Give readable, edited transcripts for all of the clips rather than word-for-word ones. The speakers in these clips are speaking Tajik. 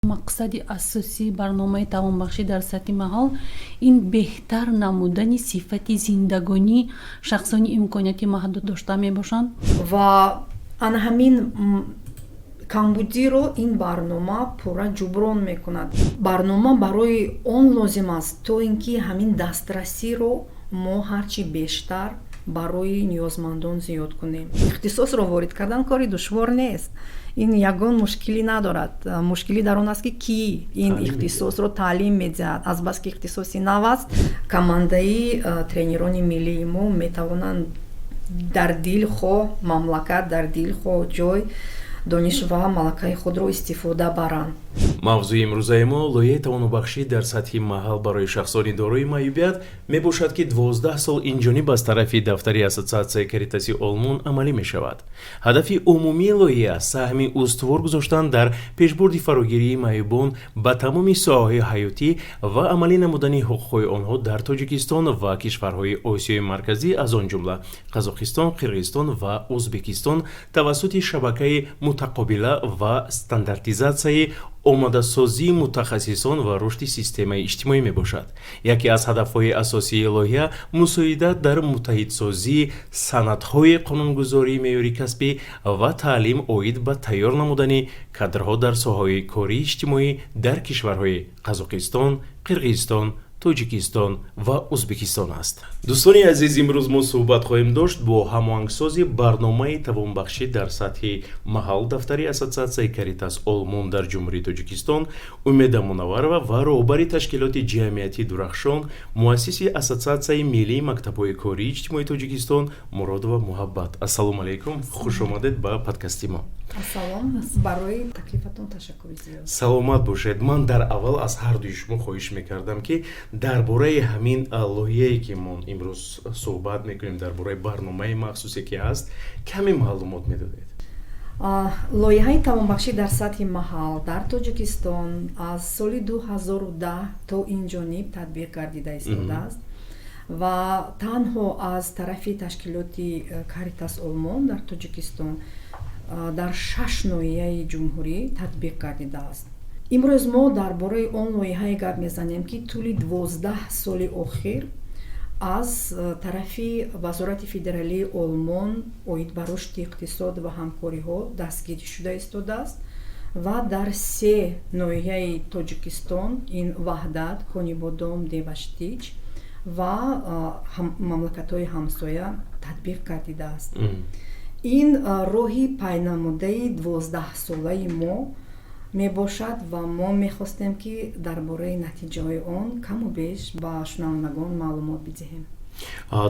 мақсади асосии барномаи тавонбахшӣ дар сатҳи маҳал ин беҳтар намудани сифати зиндагонии шахсони имконияти маҳдуд дошта мебошанд ва ана ҳамин камбудиро ин барнома пурра ҷуброн мекунад. Барнома барои он лозим аст то ин ки ҳамин дастрасиро мо ҳарчи бештар барои ниёзмандон зиёд кунем. Ихтисосро ворид кардан кори душвор нест. ин ягон мушкилӣ надорад. Мушкилӣ дар он аст ки ин ихтисосро таълим медиҳад. Азбаски ихтисоси нав аст, командаи тренерони миллии мо метавонанд дар дил хоҳ мамлакат, дар дил хоҳ ҷой дониш ва малакаи худро истифода баранд. мавзӯи имрӯзаи мо лоиҳаи тавонобахшӣ дар сатҳи маҳал барои шахсони дорои маъюбият мебошад ки 12 сол инҷониб аз тарафи дафтари Ассотсиатсияи Каритаси Олмон амалӣ мешавад. ҳадафи умумии лоиҳа саҳми устувор гузоштан дар пешбурди фарогирии маъюбон ба тамоми соҳаҳои ҳаётӣ ва амалӣ намудани ҳуқуқҳои онҳо дар Тоҷикистон ва кишварҳои Осиёи Марказӣ, аз он ҷумла Қазоқистон, Қирғизистон ва Узбекистон тавассути шабакаи мутақобила ва стандартизатсияи омодасозии мутахассисон ва рушди системаи иҷтимоӣ мебошад. Яке аз ҳадафҳои асосии лоиҳа мусоидат дар муттаҳидсозии санадҳои қонунгузории меъёри касбӣ ва таълим оид ба тайёр намудани кадрҳо дар соҳаҳои кории иҷтимоӣ дар кишварҳои Қазоқистон, Қирғизистон, Тоҷикистон ва Узбекистон аст. дӯстони азиз, имрӯз мо суҳбат хоҳем дошт бо ҳамоҳангсози барномаи тавонбахшӣ дар сатҳи маҳал дафтари Ассотсиатсияи Каритас Олмон дар ҷумҳурии Тоҷикистон Умеда Мунавварова ва роҳбари ташкилоти ҷамъиятии Дурахшон, муассиси Ассотсиатсияи миллии мактабҳои кории иҷтимоии Тоҷикистон Муродова Муҳаббат. Ассалому алайкум, хуш омадед ба подкасти мо. Ассалом, барои таклифатон ташаккури зиёд. Саломат бошед. Ман дар аввал аз ҳардуи шумо хоҳиш мекардам ки дар бораи ҳамин лоиҳае ки мо имрӯз суҳбат мекунем, дар бораи барномаи махсусе ки ҳаст, каме маълумот медодед. лоиҳаи тавонбахшӣ дар сатҳи маҳал дар Тоҷикистон аз соли 2010 то инҷониб татбиқ гардида истодааст ва танҳо аз тарафи ташкилоти Каритас Олмон дар Тоҷикистон дар 6 ноҳияи ҷумҳурӣ татбиқ гардидааст. имрӯз мо дар бораи он лоиҳае гап мезанем ки тӯли 12 соли охир аз тарафи Вазорати федералии Олмон оид ба рушди иқтисод ва ҳамкориҳо дастгирӣ шуда истодааст ва дар 3 ноҳияи Тоҷикистон ин Ваҳдат, Конибодом, Деваштич ва мамлакатҳои ҳамсоя татбиқ гардидааст. ин роҳи пайнамудаи 12-солаи мо мебошад ва мо мехостем ки дар бораи натиҷаҳои он каму беш ба шунавандагон маълумот бидиҳем.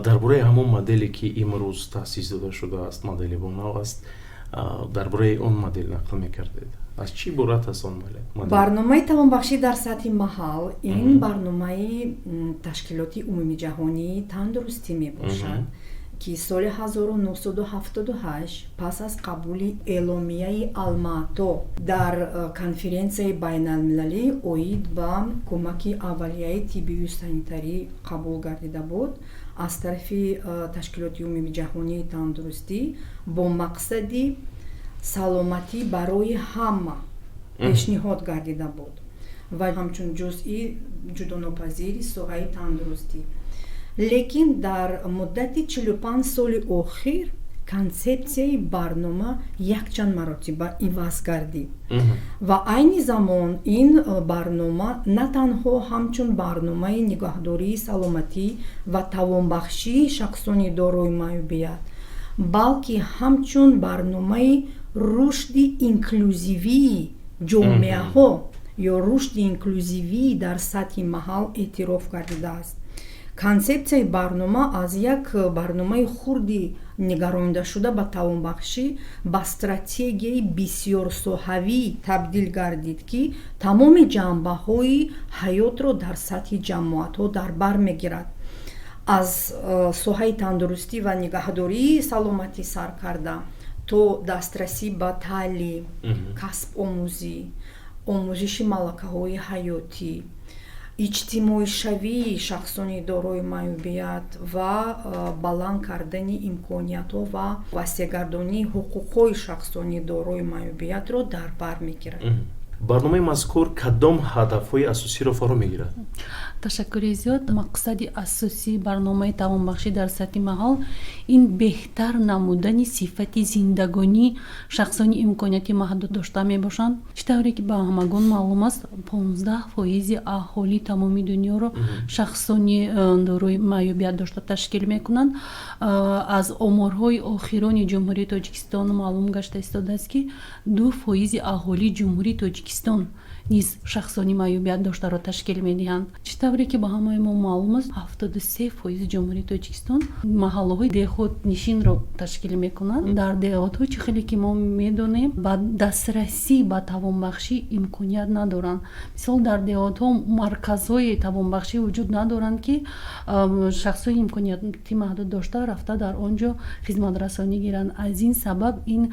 дар бораи ҳамон моделе ки имрӯз таъсис дода шудааст, модели бонав аст, дар бораи он модел нақл мекардед. аз чӣ иборат аст он модел? барномаи тавонбахшӣ дар сатҳи маҳал ин барномаи ташкилоти умумиҷаҳонии тандурустӣ мебошад ки соли 1978 пас аз қабули эъломияи Алмато дар конференсияи байналмилалӣ оид ба кӯмаки аввалияи тиббию санитарӣ қабул гардида буд аз тарафи ташкилоти умумиҷаҳонии тандурустӣ бо мақсади саломатӣ барои ҳама пешниҳод гардида буд ва ҳамчун ҷузъи ҷудонопазири соҳаи тандурустӣ. лекин дар муддати 45 соли охир консепсияи барнома якчанд маротиба иваз гардид ва айни замон ин барнома на танҳо ҳамчун барномаи нигоҳдории саломатӣ ва тавонбахшии шахсони дорои маъюбият, балки ҳамчун барномаи рушди инклюзивии ҷомеаҳо ё рушди инклюзивӣ дар сатҳи маҳал эътироф гардидааст. консепсияи барнома аз як барномаи хурди нигаронидашуда ба тавонбахшӣ ба стратегияи бисёрсоҳавӣ табдил гардид ки тамоми ҷанбаҳои ҳаётро дар сатҳи ҷамоатҳо дар бар мегирад, аз соҳаи тандурустӣ ва нигаҳдории саломатӣ сар карда то дастрасӣ ба таълим, касбомӯзӣ, омӯзиши малакаҳои ҳаётӣ, иҷтимоишавии шахсони дорои маъюбият ва баланд кардани имкониятҳо ва васеъгардонии ҳуқуқҳои шахсони дорои маъюбиятро дар бар мегирад. барномаи мазкур кадом ҳадафҳои асосиро фаро мегирад? ташаккури зиёд. мақсади асосии барномаи тавонбахшӣ дар сатҳи маҳал ин беҳтар намудани сифати зиндагонии шахсони имконияти маҳдуд дошта мебошанд. чӣ тавре ки ба ҳамагон маълум аст, 15% аҳолии тамоми дунёро шахсони дорои маъюбият дошта ташкил мекунанд. аз оморҳои охирони ҷумҳурии тоҷикистон маълум гашта истодааст ки 2% аҳолии ҷумҳурии тоҷикистон низ шахсони маъюбият доштаро ташкил медиҳанд. чӣ тавре ки ба ҳамаи мо маълум аст, 73% ҷумҳурии тоҷикистон маҳаллаҳои деҳотнишинро ташкил мекунанд. дар деҳотҳо чӣ хеле ки мо медонем ба дастрасӣ ба тавонбахшӣ имконият надоранд. мисол дар деҳотҳо марказҳои тавонбахшӣ вуҷуд надоранд ки шахсони имконияти маҳдуд дошта рафта дар он ҷо хизматрасонӣ гиранд. аз ин сабаб ин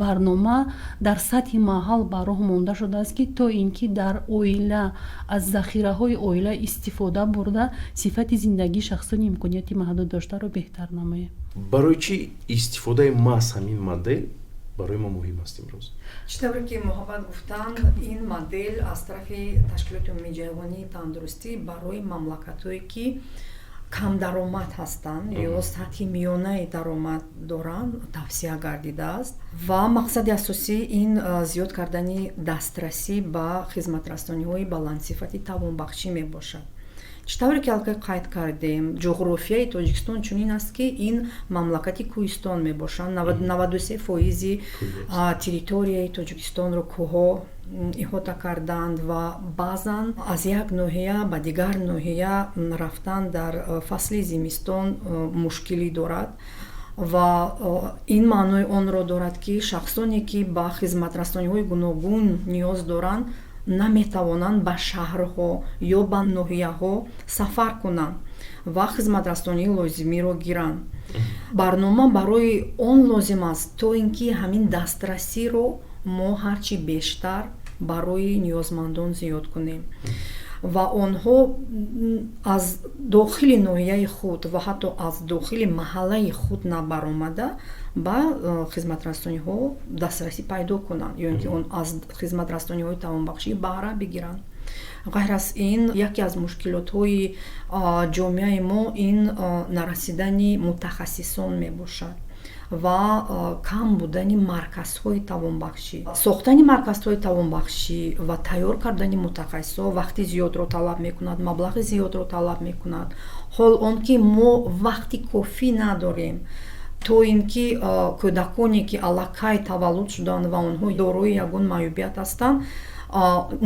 барнома дар сатҳи маҳал ба роҳ монда шудааст ки то ин ки дар оила аз захираҳои оила истифода бурда сифати зиндагии шахсони имконияти маҳдуд доштаро беҳтар намояд. барои чӣ истифодаи маҳз ҳамин модел барои мо муҳим аст имрӯз? чӣ тавре ки муҳаббат гуфтанд, ин модел аз тарафи ташкилоти умумиҷаҳонии тандурустӣ барои мамлакатҳое ки кам даромад ҳастанд ё сатҳи миёнаи даромад доранд тавсия гардидааст ва мақсади асосии ин зиёд кардани дастрасӣ ба хизматрасониҳои баландсифати тавонбахшӣ мебошад. чӣ тавре ки аллакай қайд кардем, ҷуғрофияи тоҷикистон чунин аст ки ин мамлакати кӯҳистон мебошад. 93% территорияи тоҷикистонро кӯҳҳо иҳота карданд ва баъзан аз як ноҳия ба дигар ноҳия рафтан дар фасли зимистон мушкилӣ дорад ва ин маънои онро дорад ки шахсоне ки ба хизматрасониҳои гуногун ниёз доранд наметавонанд ба шаҳрҳо ё ба ноҳияҳо сафар кунанд ва хизматрасонии лозимиро гиранд. барнома барои он лозим аст то ин ки ҳамин дастрасиро мо ҳарчи бештар барои ниёзмандон зиёд кунем ва онҳо аз дохили ноҳияи худ ва ҳатто аз дохили маҳаллаи худ набаромада ба хизматрасониҳо дастрасӣ пайдо кунанд ё ин ки аз хизматрасониҳои тавонбахшӣ баҳра бигиранд. ғайр аз ин яке аз мушкилотҳои ҷомеаи мо ин нарасидани мутахассисон мебошад ва кам будани марказҳои тавонбахшӣ. сохтани марказҳои тавонбахшӣ ва тайёр кардани мутахассисҳо вақти зиёдро талаб мекунад, маблағи зиёдро талаб мекунад. ҳол он ки мо вақти кофӣ надорем то ин ки кӯдаконе ки аллакай таваллуд шуданд ва онҳо дорои ягон маъюбият ҳастанд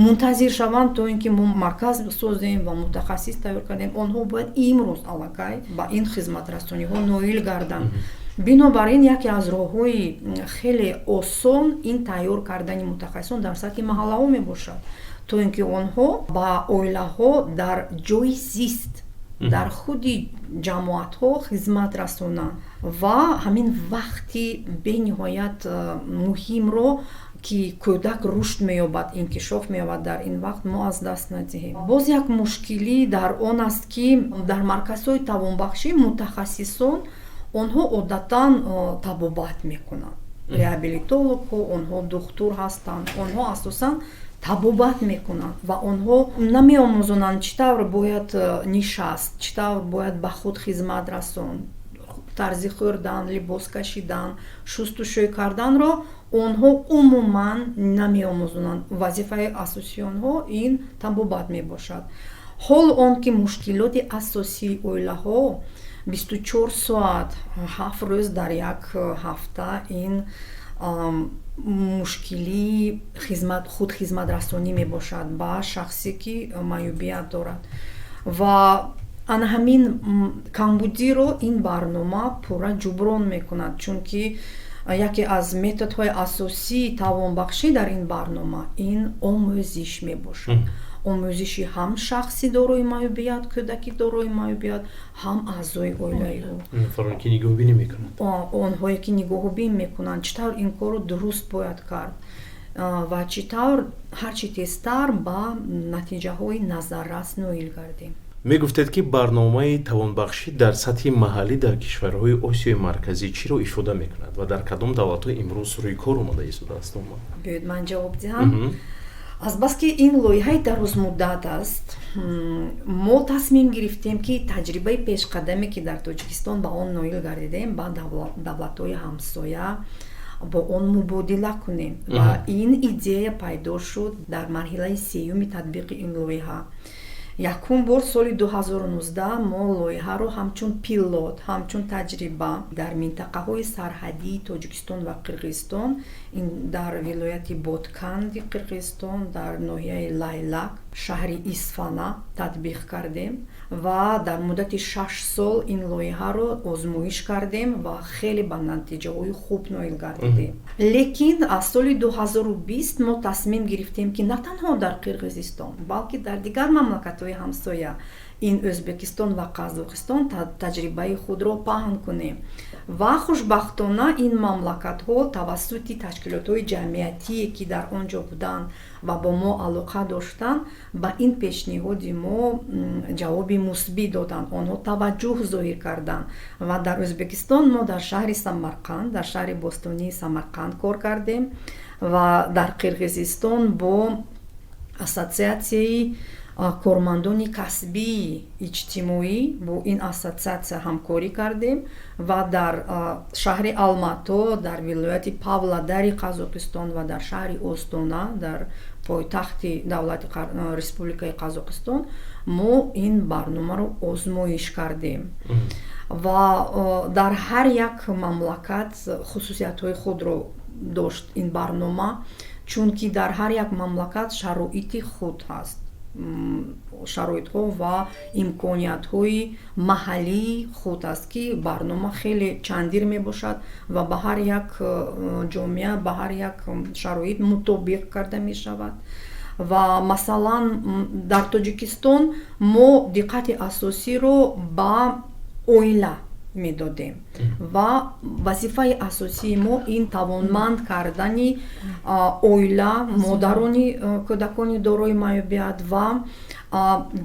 мунтазир шаванд то ин ки мо марказ созем ва мутахассис тайёр кардем. онҳо бояд имрӯз аллакай ба ин хизматрасониҳо ноил гарданд. бинобар ин яке аз роҳҳои хеле осон ин тайёр кардани мутахассисон дар сатҳи маҳаллаҳо мебошад то ин ки онҳо ба оилаҳо дар ҷои зист дар худи ҷамоатҳо хизмат расонанд ва ҳамин вақти бениҳоят муҳимро ки кӯдак рушд меёбад, инкишоф меёбад, дар ин вақт мо аз даст надиҳем. боз як мушкилӣ дар он аст ки дар марказҳои тавонбахшӣ мутахассисон онҳо одатан табобат мекунанд. реабилитологҳо, онҳо духтур ҳастанд, онҳо асосан табобат мекунанд ва онҳо намеомӯзонанд чӣ тавр бояд нишаст, чӣ тавр бояд ба худ хизмат расон, тарзи хӯрдан, либос кашидан, шустушӯй карданро онҳо умуман намеомӯзонанд. вазифаи асосии онҳо ин табобат мебошад. ҳол он ки мушкилоти асосии оилаҳо 24 соат 7 рӯз дар як ҳафта ин мушкилӣ худхизматрасонӣ мебошад ба шахсе ки маъюбият дорад ва ана ҳамин камбудиро ин барнома пурра ҷуброн мекунад, чунки яке аз методҳои асосии тавонбахшӣ дар ин барнома ин омӯзиш мебошад. омӯзиши ҳам шахси дорои маъюбият, кӯдаки дорои маъюбият, ҳам аъзои оилаи ӯ. онҳое ки нигоҳубин мекунанд чӣ тавр ин корро дуруст бояд кард ва чӣ тавр ҳарчи тезтар ба натиҷаҳои назаррас ноил гардем. мегуфтед ки барномаи тавонбахшӣ дар сатҳи маҳаллӣ дар кишварҳои осиёи марказӣ чиро ифода мекунад ва дар кадом давлатҳо имрӯз рӯй кор омада истодааст? биёед ман ҷавоб диҳам. азбаски ин лоиҳаи дарозмуддат аст, мо тасмим гирифтем ки таҷрибаи пешқадаме ки дар Тоҷикистон ба он ноил гардидем ба давлатҳои ҳамсоя бо он мубодила кунем ва ин идея пайдо шуд дар марҳилаи сеюми татбиқи ин лоиҳа. Якум бор соли 2019 мо лоиҳаро ҳамчун пилот, ҳамчун таҷриба дар минтақаҳои сарҳадии Тоҷикистон ва Қирғизистон, дар вилояти Ботканди Қирғизистон, дар ноҳияи Лайлак, шаҳри Исфана татбиқ кардем ва дар муддати 6 сол ин лоиҳаро озмоиш кардем ва хеле ба натиҷаҳои хуб ноил гардидем. Лекин аз соли 2020 мо тасмим гирифтем ки на танҳо дар Қирғизистон, балки дар дигар мамлакатҳои ҳамсоя, ин Ӯзбекистон ва Қазоқистон таҷрибаи худро паҳн кунем ва хушбахтона ин мамлакатҳо тавассути ташкилотҳои ҷамъиятие ки дар он ҷо буданд ва бо мо алоқа доштанд ба ин пешниҳоди мо ҷавоби мусбӣ доданд, онҳо таваҷҷӯҳ зоҳир карданд ва дар Ӯзбекистон мо дар шаҳри Самарқанд, дар шаҳри бостонии Самарқанд кор кардем ва дар Қирғизистон бо ассотсиатсияи кормандони касбии иҷтимоӣ бо ин ассотсиатсия ҳамкорӣ кардем ва дар шаҳри Алмато, дар вилояти Павлодари Қазоқистон ва дар шаҳри Остона, дар пойтахти давлати Республикаи Қазоқистон мо ин барномаро озмоиш кардем ва дар ҳар як мамлакат хусусиятҳои худро дошт ин барнома, чунки дар ҳар як мамлакат шароити худ ҳаст, шароитҳо ва имкониятҳои маҳаллии худ аст ки барнома хеле чандир мебошад ва ба ҳар як ҷомеа, ба ҳар як шароит мутобиқ карда мешавад. Ва масалан дар Тоҷикистон мо диққати асосиро ба оила медодем ва вазифаи асосии мо ин тавонманд кардани оила, модарони кӯдакони дорои маёбият ва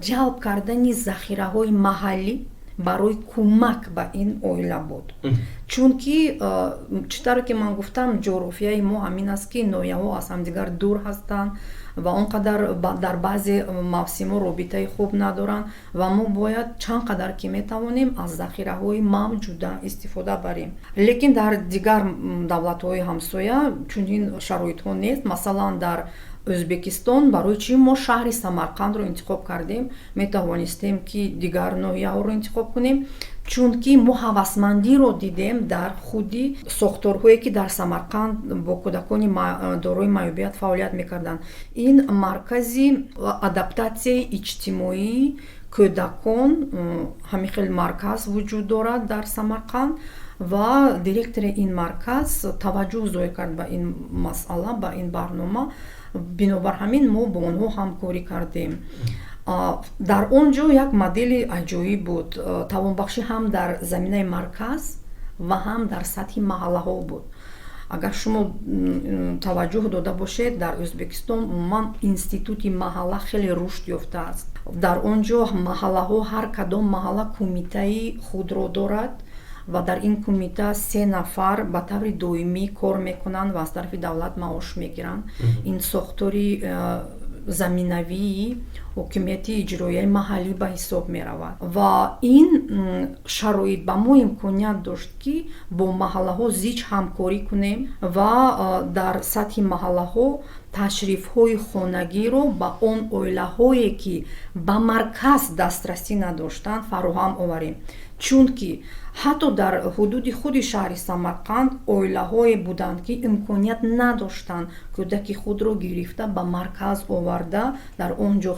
ҷалб кардани захираҳои маҳаллӣ барои кӯмак ба ин оила буд. Чунки чӣ тавре ки ман гуфтам, ҷуғрофияи мо ҳамин аст ки ноҳияҳо аз ҳамдигар дур ҳастанд ва он қадар дар баъзе мавсимҳо робитаи хуб надоранд ва мо бояд чанд қадар ки метавонем аз захираҳои мавҷуда истифода барем. Лекин дар дигар давлатҳои ҳамсоя чунин шароитҳо нест. Масалан дар Ӯзбекистон барои чӣ мо шаҳри Самарқандро интихоб кардем, метавонистем ки дигар ноҳияҳоро интихоб кунем, чунки мо ҳавасмандиро дидем дар худи сохторҳое ки дар Самарқанд бо кӯдакони дорои маёбият фаъолият мекарданд. Ин маркази адаптатсияи иҷтимоии кӯдакон, ҳамин хел марказ вуҷуд дорад дар Самарқанд ва директори ин марказ таваҷҷӯҳ зоҳир кард ба ин масъала, ба ин барнома. Бинобар ҳамин мо бо онҳо ҳамкорӣ кардем. Дар он ҷо як модели аҷоиб буд, тавонбахшӣ ҳам дар заминаи марказ ва ҳам дар сатҳи маҳаллаҳо буд. Агар шумо таваҷҷӯҳ дода бошед, дар Ӯзбекистон умуман институти маҳалла хеле рушд ёфтааст. Дар он ҷо маҳаллаҳо, ҳар кадом маҳалла кумитаи худро дорад ва дар ин кумита 3 нафар ба таври доимӣ кор мекунанд ва аз тарафи давлат маош мегиранд. Ин сохтори заминавии ҳокимияти иҷроияи маҳаллӣ ба ҳисоб меравад ва ин шароит ба мо имконият дошт ки бо маҳаллаҳо зич ҳамкорӣ кунем ва дар сатҳи маҳаллаҳо ташрифҳои хонагиро ба он оилаҳое ки ба марказ дастрасӣ надоштанд фароҳам оварем. Чунки ҳатто дар ҳудуди худи шаҳри Самарқанд оилаҳое буданд ки имконият надоштанд кӯдаки худро гирифта ба марказ оварда дар он ҷо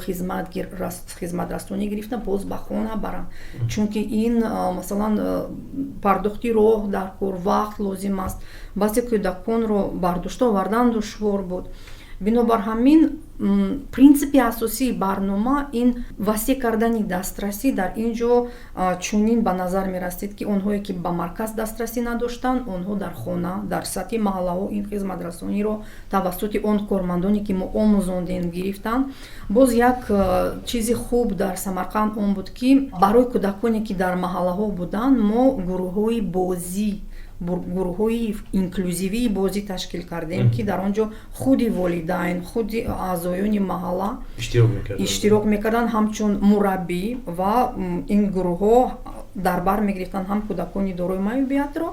хизматрасонӣ гирифта боз ба хона баранд. Чунки ин масалан пардохти роҳ дар кор вақт лозим аст, баъзе кӯдаконро бардошта овардан душвор буд. Бинобар ҳамин принсипи асосии барнома ин васеъ кардани дастрасӣ дар ин ҷо чунин ба назар мерасид ки онҳое ки ба марказ дастрасӣ надоштанд, онҳо дар хона, дар сатҳи маҳаллаҳо ин хизматрасониро тавассути он кормандоне ки мо омӯзондем гирифтанд. Боз як чизи хуб дар Самарқанд он буд ки барои кӯдаконе ки дар маҳаллаҳо буданд, мо гурӯҳҳои бозӣ гурӯҳҳои инклюзивии бозӣ ташкил кардем, ки дар он ҷо худи волидайн, худи аъзоёни маҳалла иштирок мекарданд, ҳамчун мураббӣ ва ин гурӯҳҳо дар бар мегирифтанд ҳам кӯдакони дорои маъюбиятро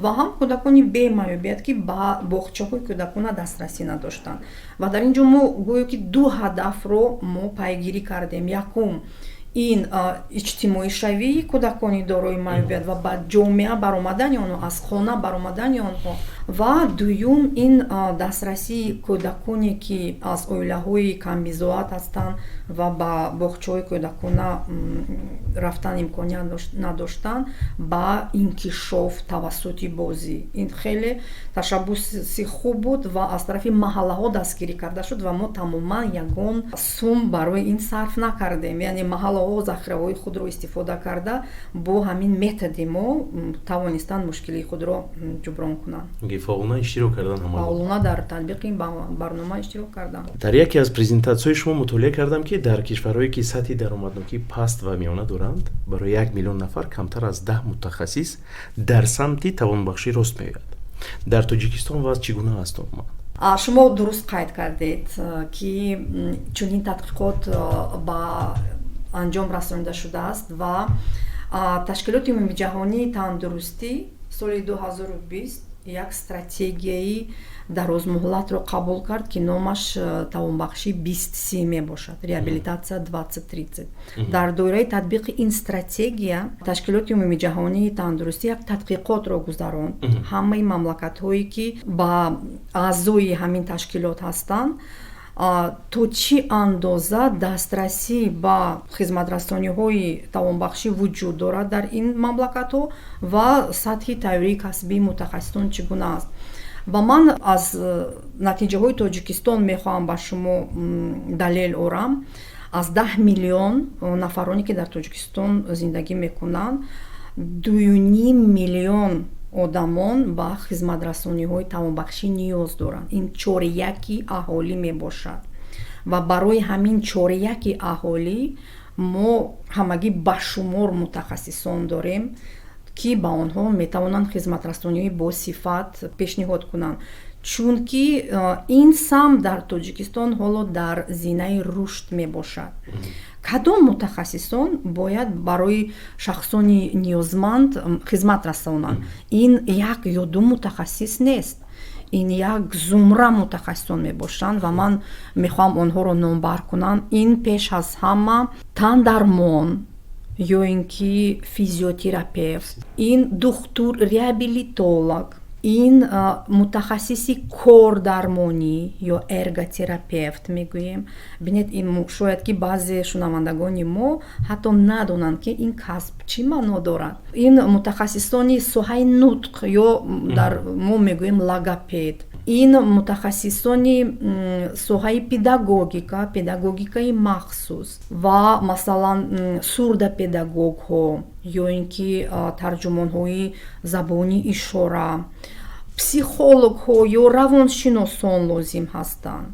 ва ҳам кӯдакони бемаъюбият, ки ба боғчаҳои кӯдакона дастрасӣ надоштанд. Ва дар ин ҷо мо гӯё ки ду ҳадафро мо пайгирӣ кардем. Якум ин иҷтимоишавии кӯдакони дорои маъюбият ва ба ҷомеа баромадани онҳо, аз хона баромадани онҳо, ва дуюм ин дастрасии кӯдаконе ки аз оилаҳои камбизоат ҳастанд ва ба боғчаҳои кӯдакона рафтан имконият надоштанд ба инкишоф тавассути бозӣ. Ин хеле ташаббуси хуб буд ва аз тарафи маҳаллаҳо дастгирӣ карда шуд ва мо тамоман ягон сум барои ин сарф накардем. Яъне маҳаллаҳо захираҳои худро истифода карда бо ҳамин методи мо тавонистанд мушкилии худро ҷуброн кунанд. Фаъолона иштирок кардан, фаъолона дар татбиқи барнома иштирок кардам. Дар яке аз презентатсияҳои шумо мутолиа кардам, ки дар кишварҳое ки сатҳи даромаднокӣ паст ва миёна доранд, барои 1 миллион нафар камтар аз 10 мутахассис дар самти тавонбахшӣ рост меояд. Дар Тоҷикистон вазъ чӣ гуна аст? Шумо дуруст қайд кардед, ки чунин тадқиқот ба анҷом расонида шудааст ва Ташкилоти умумии ҷаҳонии тандурустӣ соли 2020 як стратегияи дарозмуҳлатро қабул кард, ки номаш тавонбахшӣ 2030 мебошад, реабилитатсия 2030. Дар доираи татбиқи ин стратегия Ташкилоти умумии ҷаҳонии тандурустӣ як тадқиқотро гузаронд. Ҳамаи мамлакатҳое ки ба аъзои ҳамин ташкилот ҳастанд, то чӣ андоза дастрасӣ ба хизматрасониҳои тавонбахшӣ вуҷуд дорад дар ин мамлакатҳо ва сатҳи тайёрии касбии мутахассисон чӣ гуна аст. Ва ман аз натиҷаҳои Тоҷикистон мехоҳам ба шумо далел орам. Аз 10 миллион нафароне ки дар Тоҷикистон зиндагӣ мекунанд, 2.5 миллион одамон ба хизматрасониҳои тавонбахшӣ ниёз доранд. Ин чорияки аҳолӣ мебошад ва барои ҳамин чорияки аҳолӣ мо ҳамагӣ ба шумор мутахассисон дорем, ки ба онҳо метавонанд хизматрасониҳои босифат пешниҳод кунанд. Чунки ин самт дар Тоҷикистон ҳоло дар зинаи рушд мебошад. Кадом мутахассисон бояд барои шахсони ниёзманд хизмат расонанд? Ин як ё ду мутахассис нест. Ин як зумра мутахассисон мебошанд ва ман мехоҳам онҳоро номбар кунам. Ин пеш аз ҳама тандармон, ё ин ки физиотерапевт, ин духтур реабилитолог, ин мутахассиси кордармонӣ ё эрготерапевт мегӯем. Бинед, шояд ки баъзе шунавандагони мо ҳатто надонанд ки ин касб чӣ маъно дорад. Ин мутахассисони соҳаи нутқ ё дар мо мегӯем логопед. Ин мутахассисони соҳаи педагогикаи махсус ва масалан сурдопедагогҳо ё ин ки тарҷумонҳои забони ишора, психологҳо ё равоншиносон лозим ҳастанд,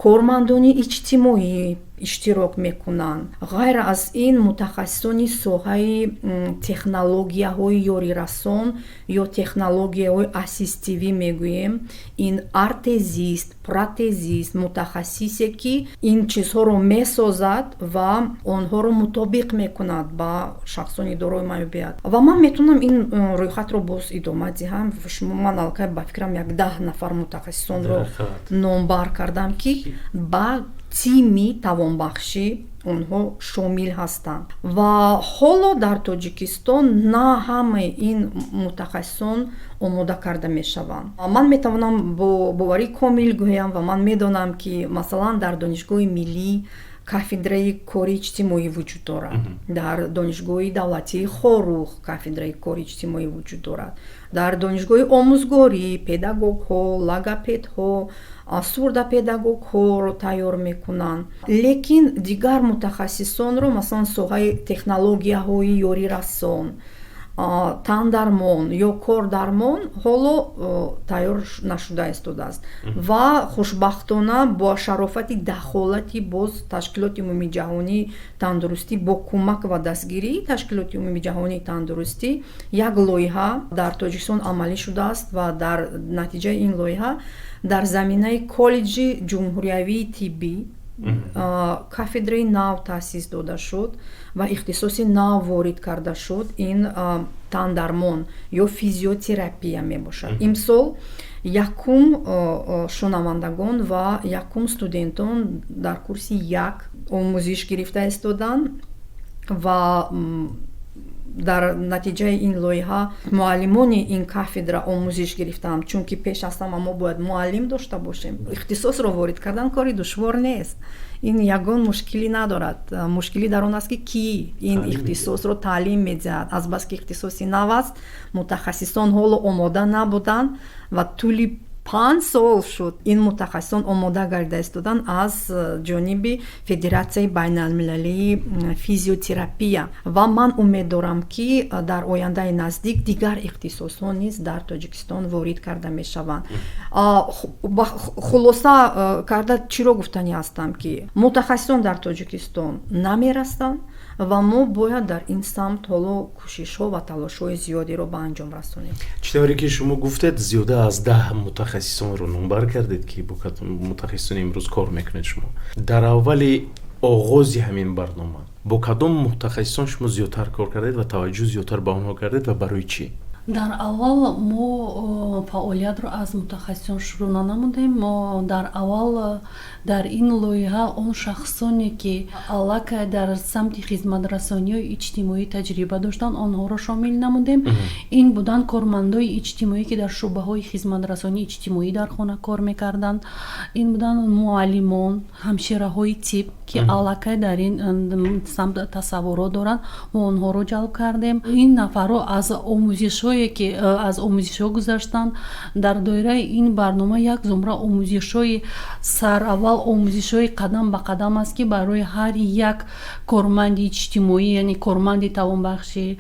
кормандони иҷтимоӣ иштирок мекунанд. ғайр аз ин мутахассисони соҳаи технологияҳои ёрирасон ё технологияҳои ассистивӣ мегӯем. Ин артезист, протезист, мутахассисе ки ин чизҳоро месозад ва онҳоро мутобиқ мекунад ба шахсони дорои маъюбият. Ва ман метавонам ин рӯйхатро боз идома диҳам. Ман аллакай ба фикрам як 10 нафар мутахассисонро номбар кардам, ки ба тими тавонбахшӣ онҳо шомил ҳастанд. Ва ҳоло дар Тоҷикистон на ҳамаи ин мутахассисон омода карда мешаванд. Ман метавонам бо боварии комил гӯям ва ман медонам, ки масалан дар Донишгоҳи миллӣ кафедраи кори иҷтимоӣ вуҷуд дорад. Дар донишгоҳи давлатии Хорух кафедраи кори иҷтимоӣ вуҷуд дорад. Дар донишгоҳи омӯзгорӣ педагогҳо, логопедҳо, сурдопедагогҳоро тайёр мекунанд. Лекин дигар мутахассисонро масалан соҳаи технологияҳои ёрирасон, тандармон ё кордармон ҳоло тайёр нашуда истодааст ва хушбахтона бо шарофати дахолати боз ташкилоти умумии ҷаҳонии тандурустӣ бо кӯмак ва дастгирии ташкилоти умумии ҷаҳонии тандурустӣ як лоиҳа дар тоҷикистон амалӣ шудааст ва дар натиҷаи ин лоиҳа дар заминаи коллеҷи ҷумҳуриявии тиббӣ кафедраи нав таъсис дода шуд ва ихтисоси нав ворид карда шуд. Ин тандармон ё физиотерапия мебошад. Имсол якум шунавандагон ва якум студентон дар курси як омӯзиш гирифта истоданд ва дар натиҷаи ин лоиҳа муаллимони ин кафедра омӯзиш гирифтаам, чунки пеш аз ҳама мо бояд муаллим дошта бошем. Ихтисосро ворид кардан кори душвор нест. ин ягон мушкилӣ надорад. Мушкилӣ дар он аст ки кӣ ин ихтисосро таълим медиҳад. Азбаски ихтисоси нав аст, мутахассисон ҳоло омода набуданд ва тӯли 5 сол шуд ин мутахассисон омода гарда истоданд аз ҷониби Федератсияи байналмилалии физиотерапия ва ман умед дорам ки дар ояндаи наздик дигар ихтисосҳо низ дар Тоҷикистон ворид карда мешаванд. Хулоса карда чиро гуфтанӣ ҳастам ки мутахассисон дар Тоҷикистон намерасанд ва мо бояд дар ин самт ҳоло кӯшишҳо ва талошҳои зиёдеро ба анҷом расонем. чӣ тавре ки шумо гуфтед зиёда аз 10 мутахассисонро номбар кардед ки бо мутахассисони имрӯз кор мекунед шумо. Дар аввали оғози ҳамин барнома бо кадом мутахассисон шумо зиёдтар кор кардед ва таваҷҷӯҳ зиёдтар ба онҳо кардед ва барои чӣ? дар аввал мо фаъолиятро аз мутахассисон шурӯъ нанамудем. Мо дар аввал дар ин лоиҳа он шахсоне ки аллакай дар самти хизматрасониҳои иҷтимоӣ таҷриба доштанд онҳоро шомил намудем. Ин буданд кормандои иҷтимоӣ ки дар шуъбаҳои хизматрасонии иҷтимоӣ дар хона кор мекарданд. Ин буданд муаллимон, ҳамшираҳои тиб ки аллакай дар ин самт тасаввурот доранд. мо онҳоро ҷалб кардем. Ин нафарҳо аз омӯзишҳо гузаштанд. Дар доираи ин барнома як зумра омӯзишҳои сараввал омӯзишҳои қадам ба қадам аст ки барои ҳар як корманди иҷтимоӣ, яъне корманди тавонбахшӣ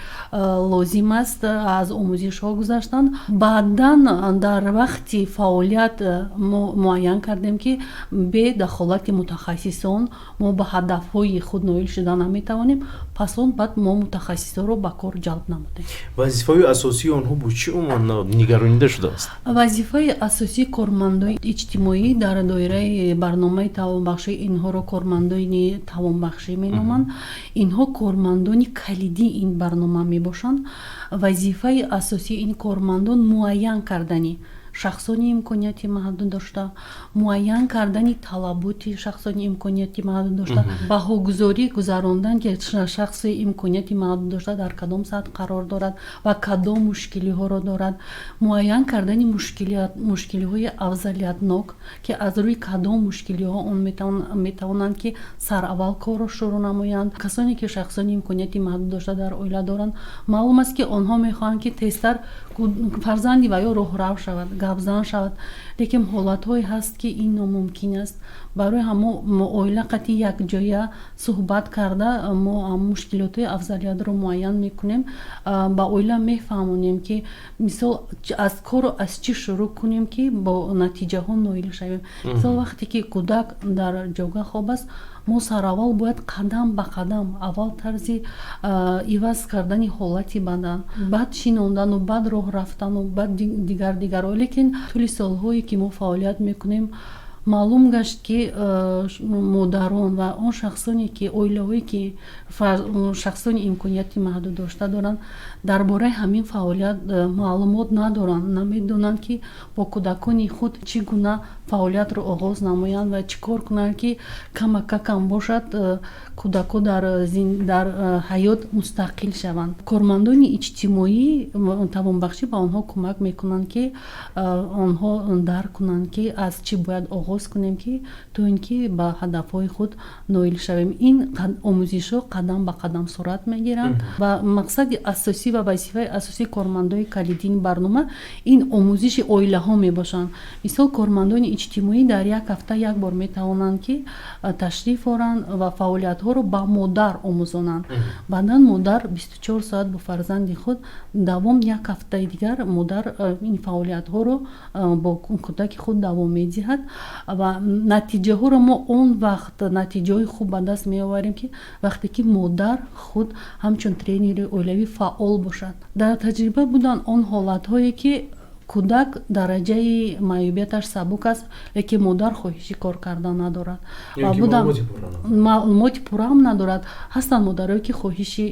лозим аст аз омӯзишҳо гузаштанд. Баъдан дар вақти фаъолият мо муайян кардем ки бе дахолати мутахассисон мо ба ҳадафҳои худ ноил шуда наметавонем. Пас он баъд мо мутахассисонро ба кор ҷалб намудем. вазифаи асосии онҳо бо чӣ умон нигаронида шудааст? вазифаи асосии кормандои иҷтимоӣ дар доираи барномаи тавонбахшӣ инҳоро кормандони тавонбахшӣ меноманд. Инҳо кормандони калидии ин барнома мебошанд. Вазифаи асосии ин кормандон муайян кардани шахсони имконияти маҳдуд дошта, муайян кардани талаботи шахсони имконияти маҳдуд дошта, баҳогузорӣ гузарондан ки шахси имконияти маҳдуд дошта дар кадом сатҳ қарор дорад ва кадом мушкилиҳоро дорад, муайян кардани мушкилиҳои афзалиятнок ки аз рӯи кадом мушкилиҳо он метавонанд ки сараввал корро шурӯъ намоянд. Касоне ки шахсони имконияти маҳдуд дошта дар оила доранд, маълум аст ки онҳо мехоҳанд ки тезтар фарзанди ва ё роҳрав шавад, гапзан шавад, лекин ҳолатҳое ҳаст ки ин номумкин аст. барои ҳамо оила қати якҷоя суҳбат карда мо мушкилотҳои афзалиятро муайян мекунем. ба оила мефаҳмонем ки мисол аз кору аз чӣ шурӯъ кунем ки бо натиҷаҳо ноил шавем. мисол вақте ки кӯдак дар ҷойгоҳ хоб аст, мо сараввал бояд қадам ба қадам аввал тарзи иваз кардани ҳолати бадан, баъд шинондану баъд роҳ рафтану баъд дигаро. Лекин тӯли солҳое ки мо фаъолият мекунем, маълум гашт ки модарон ва он шахсоне ки оилаҳое ки шахсони имконияти маҳдуд дошта доранд дар бораи ҳамин фаъолият маълумот надоранд, намедонанд ки бо кӯдакони худ чӣ гуна фаъолиятро оғоз намоянд ва чӣ кор кунанд ки камакакам бошад кӯдако дар ҳаёт мустақил шаванд. Кормандони иҷтимоӣ тавонбахшӣ ба онҳо кӯмак мекунанд ки онҳо дарк кунанд ки аз чӣ бояд оғоз оғоз кунем ки то ин ки ба ҳадафҳои худ ноил шавем. Ин омӯзишҳо қадам ба қадам сурат мегиранд ва мақсади асосӣ ва вазифаи асосии кормандони калидини барнома ин омӯзиши оилаҳо мебошанд. Мисол кормандони иҷтимоӣ дар як ҳафта як бор метавонанд ки ташриф оранд ва фаъолиятҳоро ба модар омӯзонанд. баъдан модар 24 соат бо фарзанди худ давом як ҳафтаи дигар модар ин фаъолиятҳоро бо кӯдаки худ давом медиҳад ва натиҷаҳоро мо он вақт натиҷаҳои хуб ба даст меоварем ки вақте ки модар худ ҳамчун тренери оилавӣ фаъол бошад. дар таҷриба буданд он ҳолатҳое ки кӯдак дараҷаи маъюбияташ сабук аст, лекин модар хоҳиши кор кардан надорад ва маълумоти пурраам надорад. ҳастанд модарое ки хоҳиши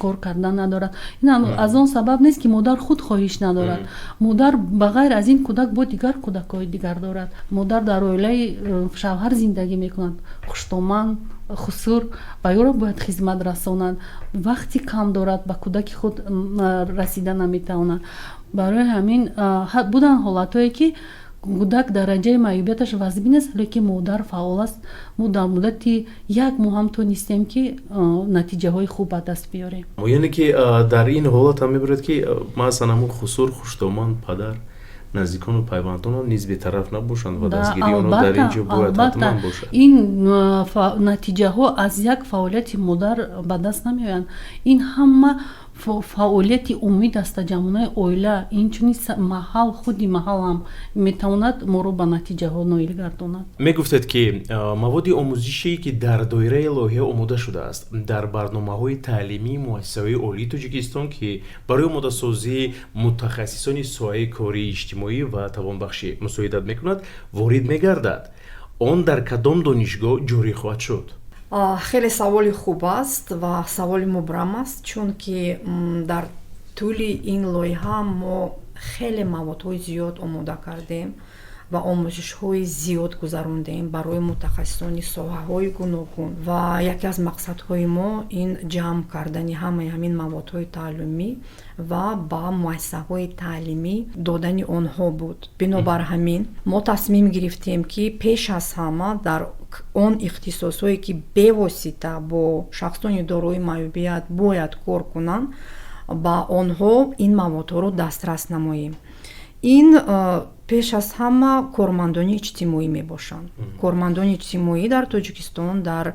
кор кардан надорад. ин аз он сабаб нест ки модар худ хоҳиш надорад. модар ба ғайр аз ин кӯдак бо дигар кӯдакҳои дигар дорад. модар дар оилаи шавҳар зиндагӣ мекунад, хуштоманд, хусур ба ёро бояд хизмат расонад, вақти кам дорад, ба кӯдаки худ расида наметавонад. барои ҳамин буданд ҳолатҳое ки кӯдак дараҷаи маъюбияташ вазбин аст, лекин модар фаъол аст. мо дар муддати як моҳ ҳам тонистем ки натиҷаҳои хуб ба даст биёрем. яъне ки дар ин ҳолат ҳам мебарад ки масалан ҳамун хусур, хуштоманд падар, наздикону пайвандоно низ бетараф набошанд ва дастгирии онҳо дар ин ҷо бояд ҳатман бошад. ин натиҷаҳо аз як фаъолияти модар ба даст намеоянд. ин ҳама фаъолияти умумӣ дастаҷамонаи оила, инчунин маҳал худи маҳал ҳам метавонад моро ба натиҷаҳо ноил гардонад. мегуфтед ки маводи омӯзишие ки дар доираи лоиҳа омода шудааст дар барномаҳои таълимии муассисаҳои олии Тоҷикистон ки барои омодасозии мутахассисони соҳаи кории иҷтимоӣ ва тавонбахшӣ мусоидат мекунад ворид мегардад. он дар кадом донишгоҳ ҷорӣ хоҳад шуд? хеле саволи хуб аст ва саволи мубрам аст, чунки дар тӯли ин лоиҳа мо хеле маводҳои зиёд омода кардем ва омӯзишҳои зиёд гузарондем барои мутахассисони соҳаҳои гуногун ва яке аз мақсадҳои мо ин ҷамъ кардани ҳамаи ҳамин маводҳои таълимӣ ва ба муассисаҳои таълимӣ додани онҳо буд. бинобар ҳамин мо тасмим гирифтем ки пеш аз ҳама дар он ихтисосҳое ки бевосита бо шахсони дорои маъюбият бояд кор кунанд, ба онҳо ин маводҳоро дастрас намоем. ин пеш аз ҳама кормандони иҷтимоӣ мебошанд. кормандони иҷтимоӣ дар Тоҷикистон дар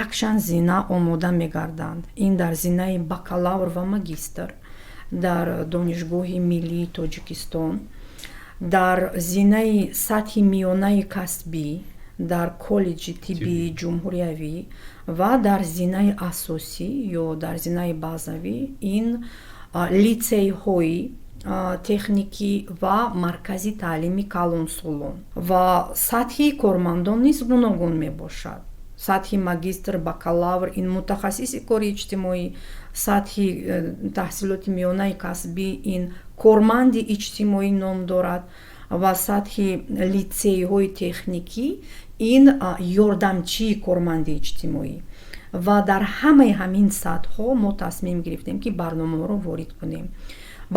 якчанд зина омода мегарданд. ин дар зинаи бакалавр ва магистр дар донишгоҳи миллии Тоҷикистон, дар зинаи сатҳи миёнаи касбӣ дар коллеҷи тиббии ҷумҳуриявӣ ва дар зинаи асосӣ ё дар зинаи базавӣ ин литсейҳои техникӣ ва маркази таълими калонсолон ва сатҳи кормандон низ гуногун мебошад. сатҳи магистр, бакалавр ин мутахассиси кори иҷтимоӣ, сатҳи таҳсилоти миёнаи касбӣ ин корманди иҷтимоӣ ном дорад ва сатҳи литсейҳои техникӣ ин ёрдамчии корманди иҷтимоӣ. ва дар ҳамаи ҳамин сатҳҳо мо тасмим гирифтем ки барномаҳоро ворид кунем.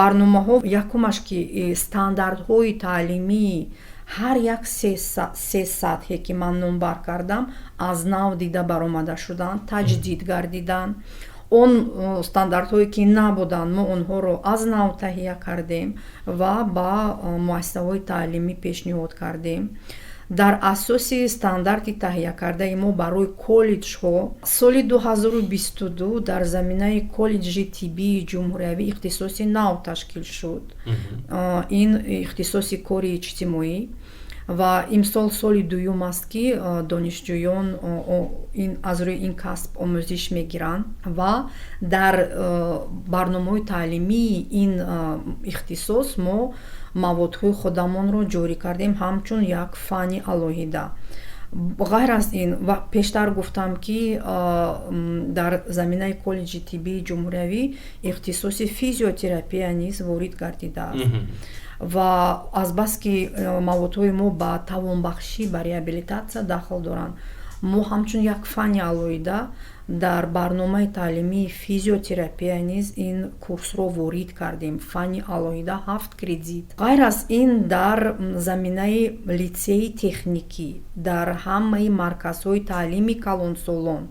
барномаҳо якумаш ки стандартҳои таълимии ҳар як се сатҳе ки ман номбар кардам аз нав дида баромада шуданд, таҷдид гардиданд. он стандартҳое ки набуданд мо онҳоро аз нав таҳия кардем ва ба муассисаҳои таълимӣ пешниҳод кардем. дар асоси стандарти таҳиякардаи мо барои коллеҷҳо соли 2022 дар заминаи коллеҷи тиббии ҷумҳуриявӣ ихтисоси нав ташкил шуд. ин ихтисоси кори иҷтимоӣ ва имсол соли дуюм аст ки донишҷӯён аз рӯи ин касб омӯзиш мегиранд ва дар барномаҳои таълимии ин ихтисос мо маводҳои худамонро ҷорӣ кардем ҳамчун як фанни алоҳида. ғайр аз ин пештар гуфтам ки дар заминаи коллеҷи тиббии ҷумҳуриявӣ ихтисоси физиотерапия низ ворид гардидааст ва азбаски маводҳои мо ба тавонбахшӣ ба реабилитатсия дахл доранд, мо ҳамчун як фани алоҳида дар барномаи таълимии физиотерапия низ ин курсро ворид кардем. Фани алоҳида 7 кредит. ғайр аз ин дар заминаи литсеи техникӣ, дар ҳамаи марказҳои таълими калонсолон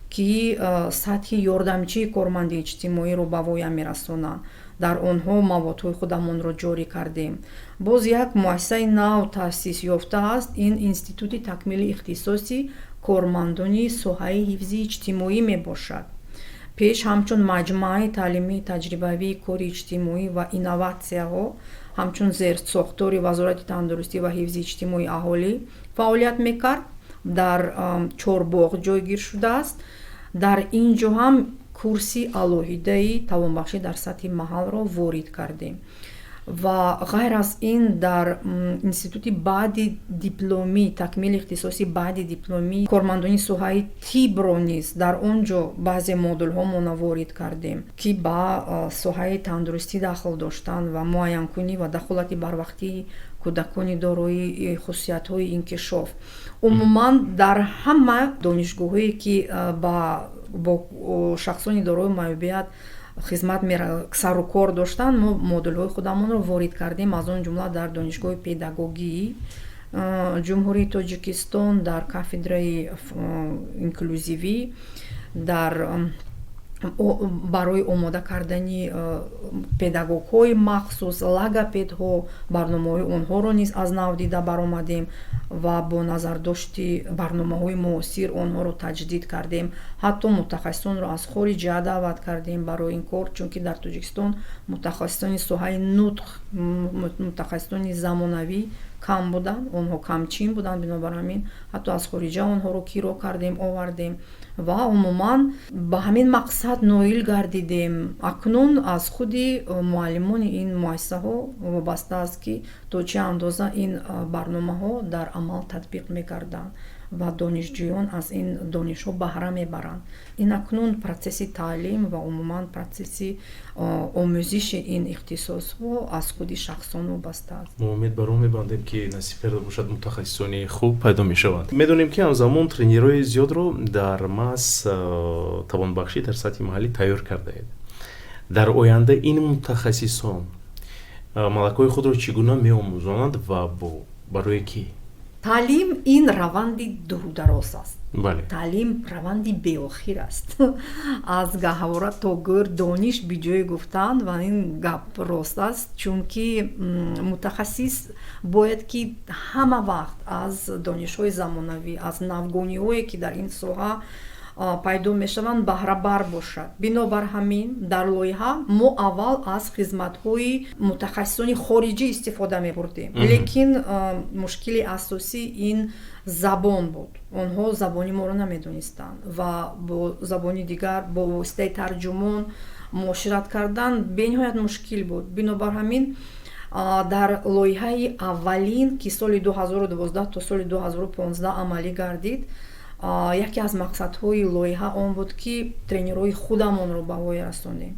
ки сатҳи ёрдамчии корманди иҷтимоиро ба воя мерасонанд, дар онҳо маводҳои худамонро ҷорӣ кардем. боз як муассисаи нав таъсис ёфта аст, ин институти такмили ихтисоси кормандони соҳаи ҳифзи иҷтимоӣ мебошад. пеш ҳамчун маҷмӯаи таълимии таҷрибавии кори иҷтимоӣ ва инноватсияҳо ҳамчун зерсохтори вазорати тандурустӣ ва ҳифзи иҷтимоии аҳолӣ фаъолият мекард. Дар Чорбоғ ҷойгир шудааст. Дар ин ҷо ҳам курси алоҳидаи тавонбахшӣ дар сатҳи маҳалро ворид кардем. ва ғайр аз ин дар институти баъди дипломӣ, такмили ихтисоси баъди дипломӣ кормандони соҳаи тибро низ дар он ҷо баъзе модулҳомона ворид кардем ки ба соҳаи тандурустӣ дахл доштанд ва муайянкунӣ ва дахолати барвақтии кӯдакони дорои хусусиятҳои инкишоф. умуман дар ҳама донишгоҳҳое ки бо шахсони дорои маъюбият хизмат сару кор доштанд, мо модулҳои худамонро ворид кардем, аз он ҷумла дар донишгоҳи педагогии ҷумҳурии Тоҷикистон, дар кафедраи инклюзивӣ, дар барои омода кардани педагогҳои махсус, логопедҳо, барномаҳои онҳоро низ аз нав дида баромадем ва бо назардошти барномаҳои муосир онҳоро таҷдид кардем. ҳатто мутахассисонро аз хориҷа даъват кардем барои ин кор, чунки дар Тоҷикистон мутахассисони соҳаи нутқ, мутахассисони замонавӣ кам буданд, онҳо камчин буданд, бинобар ҳамин ҳатто аз хориҷа онҳоро киро кардем, овардем ва умуман ба ҳамин мақсад ноил гардидем. Акнун аз худи муаллимони ин муассисаҳо вобаста аст ки то чӣ андоза ин барномаҳо дар амал татбиқ мегарданд ва донишҷӯён аз ин донишҳо баҳра мебаранд. Ин акнун процесси таълим ва умуман процесси омӯзиши ин ихтисосҳо аз худи шахсон вобаста аст. мо умед бар он мебандем ки насиб карда бошад мутахассисони хуб пайдо мешаванд. Медонем ки ҳамзамон тренерои зиёдро дар маҳз тавонбахшӣ дар сатҳи маҳаллӣ тайёр кардаед. Дар оянда ин мутахассисон малакаҳои худро чӣ гуна меомӯзонанд ва барои кӣ? таълим ин раванди дурудароз аст. Бале. таълим раванди беохир аст. аз гаҳвора то гӯр дониш биҷои гуфтан ва ин гап рост аст, чунки мутахассис бояд ки ҳама вақт аз донишҳои замонавӣ, аз навгониҳое ки дар ин соҳа пайдо мешаванд баҳрабар бошад. бинобар ҳамин дар лоиҳа мо аввал аз хизматҳои мутахассисони хориҷӣ истифода мебурдем, лекин мушкили асосӣ ин забон буд. онҳо забони моро намедонистанд ва бо забони дигар бо воситаи тарҷумон муошират кардан бениҳоят мушкил буд. бинобар ҳамин дар лоиҳаи аввалин ки соли 2012 то соли 2015 амалӣ гардид, яке аз мақсадҳои лоиҳа он буд ки тренерҳои худамонро ба воя расонем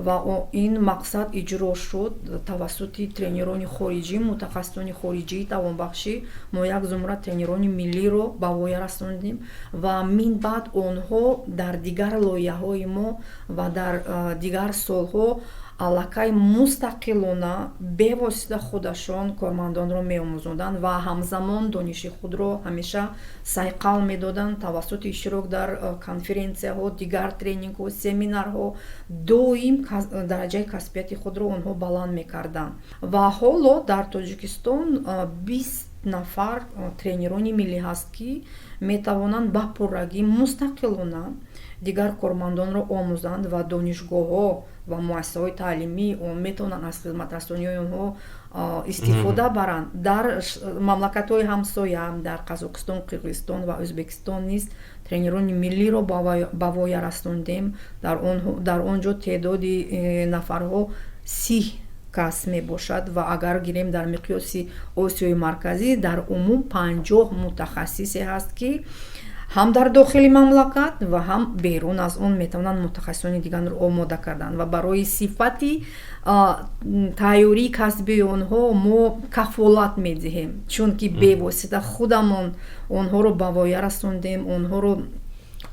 ва ин мақсад иҷро шуд тавассути тренерони хориҷӣ, мутахассисони хориҷии тавонбахшӣ. мо як зумра тренерони миллиро ба воя расондем ва мин баъд онҳо дар дигар лоиҳаҳои мо ва дар дигар солҳо аллакай мустақилона бевосита худашон кормандонро меомӯзонданд ва ҳамзамон дониши худро ҳамеша сайқал медоданд тавассути иштирок дар конференсияҳо, дигар тренингҳо, семинарҳо. доим дараҷаи касбияти худро онҳо баланд мекарданд ва ҳоло дар Тоҷикистон 20 нафар тренерони миллӣ ҳаст ки метавонанд ба пуррагӣ мустақилона дигар кормандонро омӯзанд ва донишгоҳҳо ва муассисаҳои таълимӣ метавонанд аз хизматрасониҳои онҳо истифода баранд. дар мамлакатҳои ҳамсоя, дар Қазоқистон, Қирғизистон ва Ӯзбекистон низ тренерони миллиро ба воя расондем. дар он ҷо теъдоди нафарҳо 30 кас мебошад ва агар гирем дар миқёси Осиёи марказӣ дар умум 50 мутахассисе ҳаст ки ҳам дар дохили мамлакат ва ҳам берун аз он метавонанд мутахассисони дигарро омода кардан ва барои сифати тайёрии касбии онҳо мо кафолат медиҳем, чунки бевосита худамон онҳоро ба воя расондем, онҳоро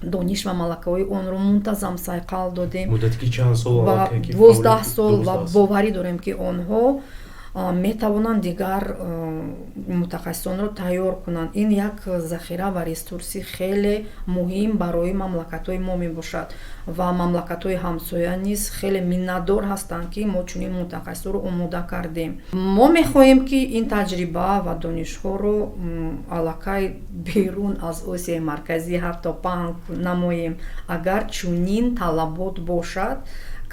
дониш ва малакаҳои онро мунтазам сайқал додем. муддати ки чанд сол? ва 12 сол ва боварӣ дорем ки онҳо метавонанд дигар мутахассисонро тайёр кунанд. Ин як захира ва ресурси хеле муҳим барои мамлакатҳои мо мебошад ва мамлакатҳои ҳамсоя низ хеле миннатдор ҳастанд ки мо чунин мутахассисоро омода кардем. Мо мехоҳем ки ин таҷриба ва донишҳоро аллакай берун аз Осияи марказӣ ҳатто паҳн намоем. Агар чунин талабот бошад,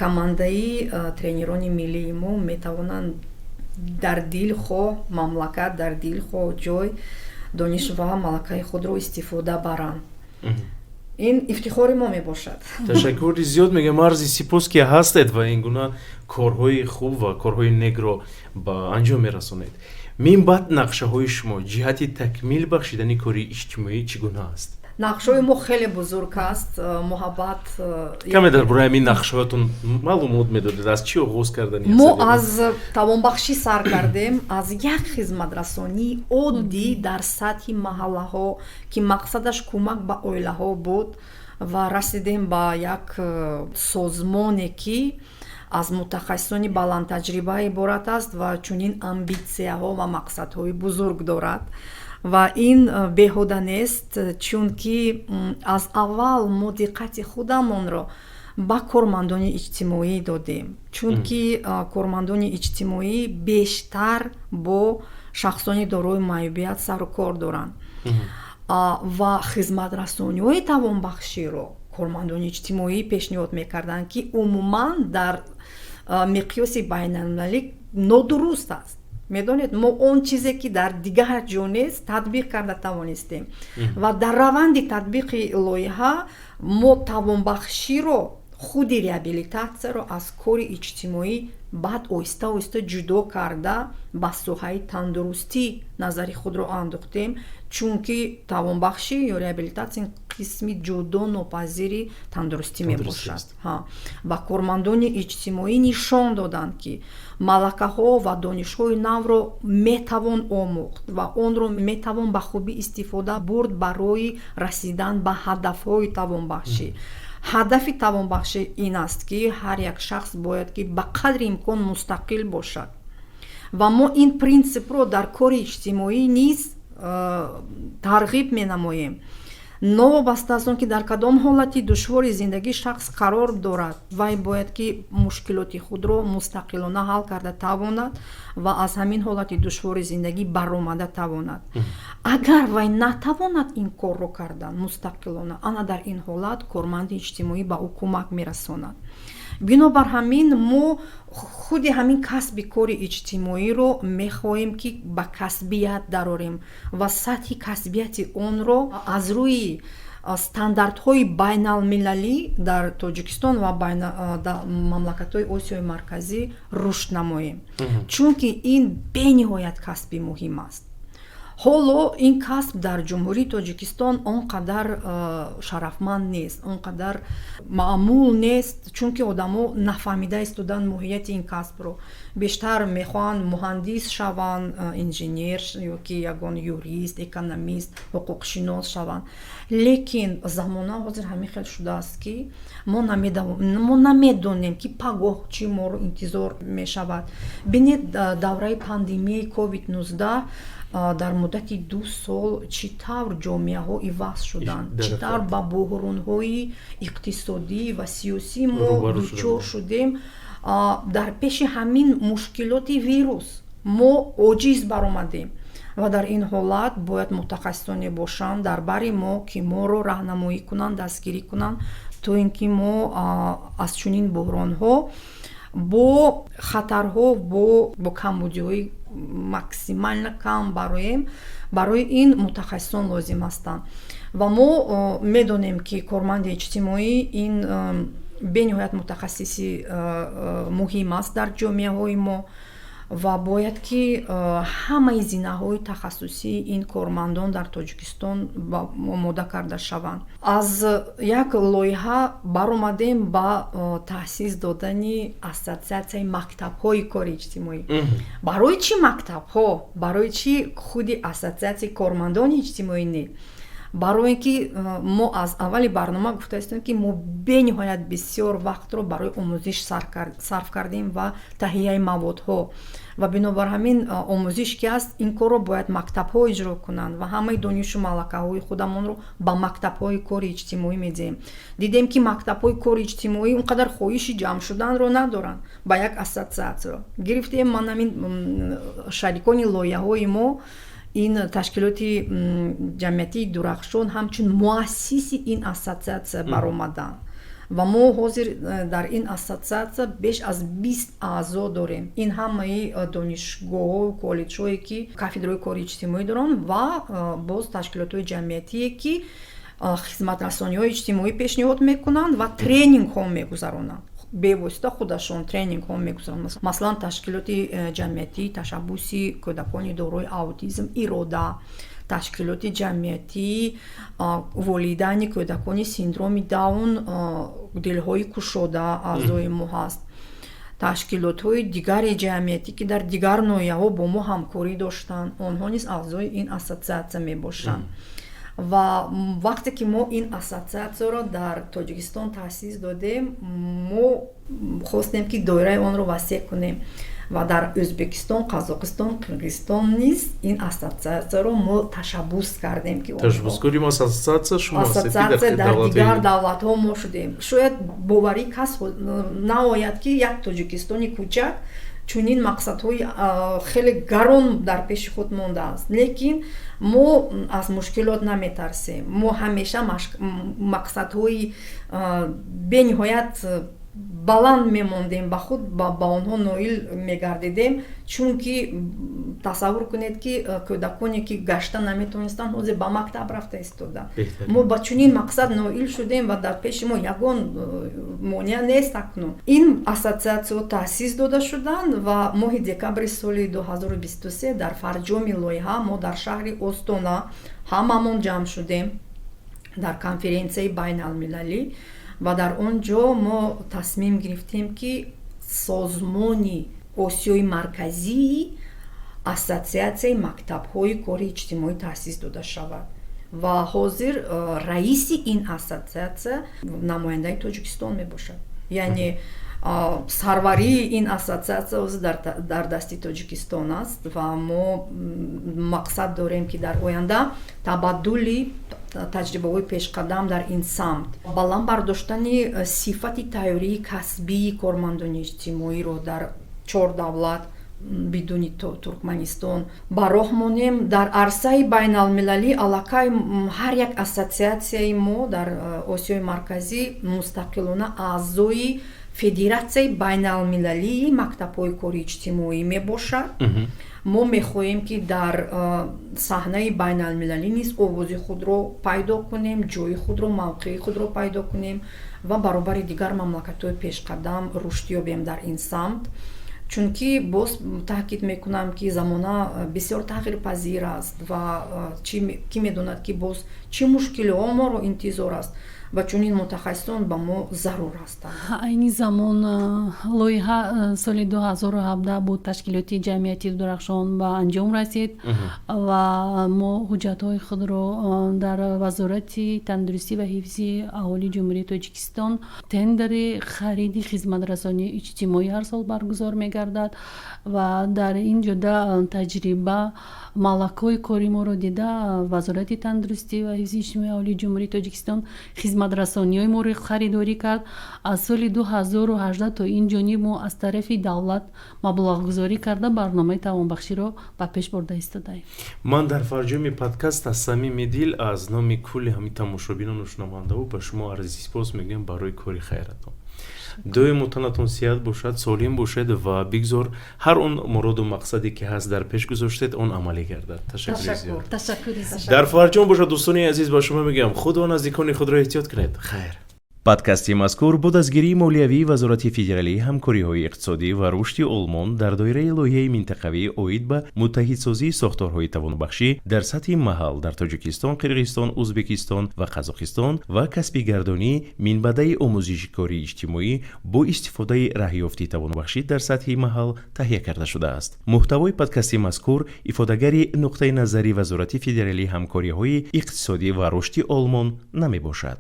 командаи тренерони миллии мо метавонанд дар дил хоҳ мамлакат, дар дил хоҳ ҷой дониш ва малакаи худро истифода баранд. ин ифтихори мо мебошад. ташаккури зиёд мегӯям. арзи сипос ки ҳастед ва ин гуна корҳои хуб ва корҳои некро ба анҷом мерасонед. минбаъд нақшаҳои шумо ҷиҳати такмил бахшидани кори иҷтимоӣ чӣ гуна аст? нақшаҳои мо хеле бузург аст. муҳаббат каме дар бораи ҳамин нақшаҳоятон маълумот медодед? аз чӣ оғоз кардани мо аз тавонбахшӣ сар кардем, аз як хизматрасонии оддӣ дар сатҳи маҳаллаҳо ки мақсадаш кӯмак ба оилаҳо буд ва расидем ба як созмоне ки аз мутахассисони баландтаҷриба иборат аст ва чунин амбитсияҳо ва мақсадҳои бузург дорад. ва ин беҳуда нест, чунки аз аввал мо диққати худамонро ба кормандони иҷтимоӣ додем, чунки кормандони иҷтимоӣ бештар бо шахсони дорои маъюбият сару кор доранд ва хизматрасониҳои тавонбахширо кормандони иҷтимоӣ пешниҳод мекарданд ки умуман дар миқёси байналмилалӣ нодуруст аст. медонед, мо он чизе ки дар дигар ҷо нест татбиқ карда тавонистем ва дар раванди татбиқи лоиҳа мо тавонбахширо, худи реабилитатсияро аз кори иҷтимоӣ баъд оҳиста оҳиста ҷудо карда ба соҳаи тандурустӣ назари худро андохтем, чунки тавонбахшӣ ё реабилитатсия қисми ҷудо нопазири тандурустӣ мебошад. Ба кормандони иҷтимоӣ нишон доданд ки малакаҳо ва донишҳои навро метавон омӯхт ва онро метавон ба хубӣ истифода бурд барои расидан ба ҳадафҳои тавонбахшӣ. ҳадафи тавонбахшӣ ин аст ки ҳар як шахс бояд ки ба қадри имкон мустақил бошад ва мо ин принсипро дар кори иҷтимоӣ низ тарғиб менамоем. новобаста аз он ки дар кадом ҳолати душвори зиндагӣ шахс қарор дорад, вай бояд ки мушкилоти худро мустақилона ҳал карда тавонад ва аз ҳамин ҳолати душвори зиндагӣ баромада тавонад. агар вай натавонад ин корро кардан мустақилона, ана дар ин ҳолат корманди иҷтимоӣ ба ӯ кӯмак мерасонад. бинобар ҳамин мо худи ҳамин касби кори иҷтимоиро мехоҳем ки ба касбият дарорем ва сатҳи касбияти онро аз рӯи стандартҳои байналмилалӣ дар Тоҷикистон ва мамлакатҳои Осиёи марказӣ рушд намоем, чунки ин бениҳоят касби муҳим аст. ҳоло ин касб дар ҷумҳурии Тоҷикистон он қадар шарафманд нест, он қадар маъмул нест, чунки одамо нафаҳмида истоданд моҳияти ин касбро. бештар мехоҳанд муҳандис шаванд, инженер ёки ягон юрист, экономист, ҳуқуқшинос шаванд. лекин замона ҳозир ҳамин хел шудааст ки мо намедонем ки пагоҳ чӣ моро интизор мешавад. бинед давраи пандемияи COVID-19 дар муддати 2 сол чӣ тавр ҷомеаҳо иваз шуданд, чӣ тавр ба буҳронҳои иқтисодӣ ва сиёсӣ мо дучор шудем. дар пеши ҳамин мушкилоти вирус мо оҷиз баромадем ва дар ин ҳолат бояд мутахассисоне бошанд дар бари мо ки моро раҳнамоӣ кунанд, дастгирӣ кунанд, то ин ки мо аз чунин буҳронҳо бо хатарҳо бо камбудиҳои максимально кам бароем. барои ин мутахассисон лозим ҳастанд ва мо медонем ки корманди иҷтимоӣ ин бениҳоят мутахассиси муҳим аст дар ҷомеаҳои мо ва бояд ки ҳамаи зинаҳои тахассусии ин кормандон дар Тоҷикистон омода карда шаванд. Аз як лоиҳа баромадем ба таъсис додани ассотсиатсияи мактабҳои кори иҷтимоӣ. Барои чӣ мактабҳо? Барои чӣ худи ассотсиатсияи кормандони иҷтимоӣ не? барои ин ки мо аз аввали барнома гуфта истем ки мо бениҳоят бисёр вақтро барои омӯзиш сарф кардем ва таҳияи маводҳо ва бинобар ҳамин омӯзиш ки аст ин корро бояд мактабҳо иҷро кунанд ва ҳамаи донишу малакаҳои худамонро ба мактабҳои кори иҷтимоӣ медиҳем. Дидем ки мактабҳои кори иҷтимоӣ он қадар хоҳиши ҷамъ шуданро надоранд ба як ассотсиатсия. Гирифтем ман ҳамин шарикони лоиҳаҳои мо ин ташкилоти ҷамъиятии Дурахшон ҳамчун муассиси ин ассотсиатсия баромаданд ва мо ҳозир дар ин ассотсиатсия беш аз 20 аъзо дорем. Ин ҳамаи донишгоҳҳо, коллеҷҳое ки кафедраҳои кори иҷтимоӣ доранд ва боз ташкилотҳои ҷамъиятие ки хизматрасониҳои иҷтимоӣ пешниҳод мекунанд ва тренингҳо мегузаронанд. бевосита худашон тренингҳо мегузаронанд. Масалан ташкилоти ҷамъиятии ташаббуси кӯдакони дорои аутизм ирода, ташкилоти ҷамъиятии волидайни кӯдакони синдроми даун дилҳои кушода аъзои мо ҳаст. ташкилотҳои дигари ҷамъиятӣ ки дар дигар ноҳияҳо бо мо ҳамкорӣ доштанд, онҳо низ аъзои ин ассотсиатсия мебошанд. ва вақте ки мо ин ассотсиатсияро дар Тоҷикистон таъсис додем, мо хостем ки доираи онро васеъ кунем ва дар Ӯзбекистон, Қазоқистон, Қирғизистон низ ин ассотсиатсияро мо ташаббус кардем ки ташаббускори ассотсиатсия шумо ассотсиатсия дар дигар давлатҳо мо шудем. Шояд боварӣ кас наояд ки як Тоҷикистони кӯчак чунин мақсадҳои хеле гарон дар пеши худ мондааст. Лекин мо аз мушкилот наметарсем. Мо ҳамеша мақсадҳои бениҳоят баланд мемондем ба худ, ба онҳо ноил мегардидем, чунки тасаввур кунед ки кӯдаконе ки гашта наметонистанд ҳозир ба мактаб рафта истоданд. Мо ба чунин мақсад ноил шудем ва дар пеши мо ягон монеа нест акнун. Ин ассотсиатсияҳо таъсис дода шуданд ва моҳи декабри соли 2023 дар фарҷоми лоиҳа мо дар шаҳри Остона ҳамамон ҷамъ шудем дар конференсияи байналмилалӣ ва дар он ҷо мо тасмим гирифтем ки созмони Осиёи марказии ассотсиатсияи мактабҳои кори иҷтимоӣ таъсис дода шавад ва ҳозир раиси ин ассотсиатсия намояндаи Тоҷикистон мебошад. Яъне сарварии ин ассотсиатсия ҳозир дар дасти Тоҷикистон аст ва мо мақсад дорем ки дар оянда табаддули таҷрибаҳои пешқадам дар ин самт, баланд бардоштани сифати тайёрии касбии кормандони иҷтимоиро дар 4 давлат бидуни Туркманистон ба роҳ монем. Дар арсаи байналмилалӣ аллакай ҳар як ассотсиатсияи мо дар Осиёи марказӣ мустақилона аъзои федератсияи байналмилалии мактабҳои кори иҷтимоӣ мебошад. мо мехоҳем ки дар саҳнаи байналмилалӣ низ овози худро пайдо кунем, ҷои худро, мавқеи худро пайдо кунем ва баробари дигар мамлакатҳои пешқадам рушд ёбем дар ин самт. Чунки боз таъкид мекунам ки замона бисёр тағйирпазир аст ва кӣ медонад ки боз чӣ мушкилиҳо моро интизор аст ва чунин мутахассисон ба мо зарур ҳастанд. айни замон лоиҳа соли 2017 буд ташкилоти ҷамъияти Дурахшон ба анҷом расид ва мо ҳуҷҷатҳои худро дар вазорати тандурустӣ ва ҳифзи аҳолии ҷумҳурии Тоҷикистон тендери хариди хизматрасонии иҷтимоӣ ҳар сол баргузор мегардад ва дар ин ҷода таҷриба малакҳои кори моро дида вазорати тандурустӣ ва ҳифзи иҷтимоии аҳолии ҷумҳурии Тоҷикистон хизматрасониҳои моро харидорӣ кард. аз соли 2018 то ин ҷониб мо аз тарафи давлат маблағгузорӣ карда барномаи тавонбахширо ба пеш бурда истодаем. ман дар фарҷоми подкаст аз самими дил аз номи кулли ҳамин тамошобинону шунавандаҳо ба шумо арзи спос мегӯям барои кори хайратон. доимо танатон сиҳат бошад, солим бошед ва бигзор ҳар он муроду мақсаде ки ҳаст дар пеш гузоштед он амалӣ гардад. Ташаккури зиёд. дар фарҷом бошад. дӯстони азиз ба шумо мегӯям худо наздикони худро эҳтиёт кунед. хайр. подкасти мазкур бо дастгирии молиявии вазорати федералии ҳамкориҳои иқтисодӣ ва рушди олмон дар доираи лоиҳаи минтақавӣ оид ба муттаҳидсозии сохторҳои тавонбахшӣ дар сатҳи маҳал дар тоҷикистон, қирғизистон, ӯзбекистон ва қазоқистон ва касби гардонӣ минбаъдаи омӯзиши кории иҷтимоӣ бо истифодаи раҳёфти тавонбахшӣ дар сатҳи маҳал таҳия карда шудааст. муҳтавои подкасти мазкур ифодагари нуқтаи назари вазорати федералии ҳамкориҳои иқтисодӣ ва рушди олмон намебошад.